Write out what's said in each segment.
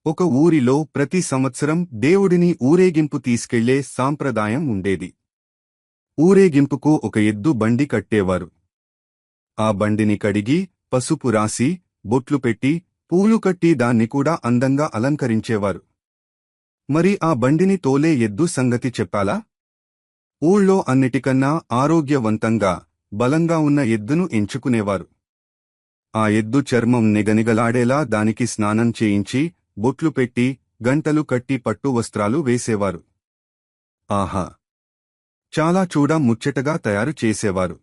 ఒక ఊరిలో ప్రతి సంవత్సరం దేవుడిని ఊరేగింపు తీసుకెళ్లే సాంప్రదాయం ఉండేది. ఊరేగింపుకు ఒక ఎద్దు బండి కట్టేవారు. ఆ బండిని కడిగి, పసుపు రాసి, బొట్లు పెట్టి, పూలు కట్టి దాన్ని కూడా అందంగా అలంకరించేవారు. మరి ఆ బండిని తోలే ఎద్దు సంగతి చెప్పాలా? ఊళ్ళో అన్నిటికన్నా ఆరోగ్యవంతంగా, బలంగా ఉన్న ఎద్దును ఎంచుకునేవారు. ఆ ఎద్దు చర్మం నిగనిగలాడేలా దానికి స్నానం చేయించి, బొట్లు పెట్టి, గంటలు కట్టి పట్టు వస్త్రాలు వేసేవారు. ఆహా! చాలా చూడ ముచ్చటగా తయారు చేసేవారు.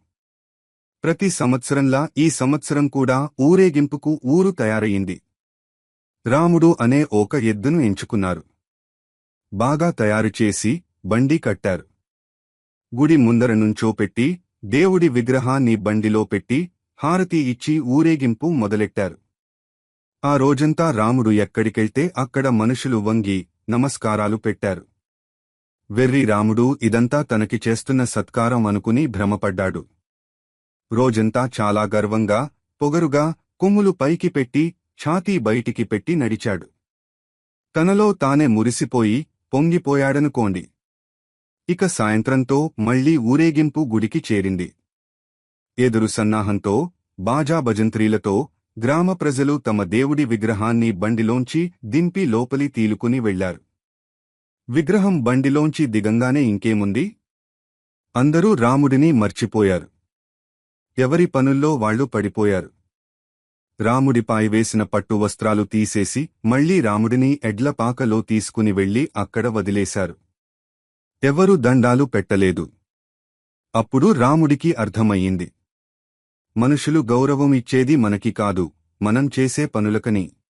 ప్రతి సంవత్సరంలా ఈ సంవత్సరం కూడా ఊరేగింపుకు ఊరు తయారయింది. రాముడు అనే ఒక ఎద్దును ఎంచుకున్నారు. బాగా తయారుచేసి బండి కట్టారు. గుడి ముందర నుంచోపెట్టి, దేవుడి విగ్రహాన్ని బండిలో పెట్టి, హారతి ఇచ్చి ఊరేగింపు మొదలెట్టారు. ఆ రోజంతా రాముడు ఎక్కడికెళ్తే అక్కడ మనుషులు వంగి నమస్కారాలు పెట్టారు. వెర్రి రాముడు ఇదంతా తనకి చేస్తున్న సత్కారం అనుకుని భ్రమపడ్డాడు. రోజంతా చాలా గర్వంగా, పొగరుగా, కొమ్ములు పైకి పెట్టి, ఛాతీ బయటికి పెట్టి నడిచాడు. తనలో తానే మురిసిపోయి, పొంగిపోయాడనుకోండి. ఇక సాయంత్రంతో మళ్లీ ఊరేగింపు గుడికి చేరింది. ఎదురు సన్నాహంతో, బాజా భజంత్రీలతో గ్రామ ప్రజలు తమ దేవుడి విగ్రహాన్ని బండిలోంచి దింపి లోపలి తీలుకుని వెళ్లారు. విగ్రహం బండిలోంచి దిగంగానే ఇంకేముంది? అందరూ రాముడిని మర్చిపోయారు. ఎవరి పనుల్లో వాళ్లు పడిపోయారు. రాముడిపై వేసిన పట్టు వస్త్రాలు తీసేసి మళ్లీ రాముడిని ఎడ్లపాకలో తీసుకుని వెళ్లి అక్కడ వదిలేశారు. ఎవరూ దండాలు పెట్టలేదు. అప్పుడు రాముడికి అర్థమయ్యింది. మనుషులు గౌరవం ఇచ్చేది మనకి కాదు, మనం చేసే పనులకని.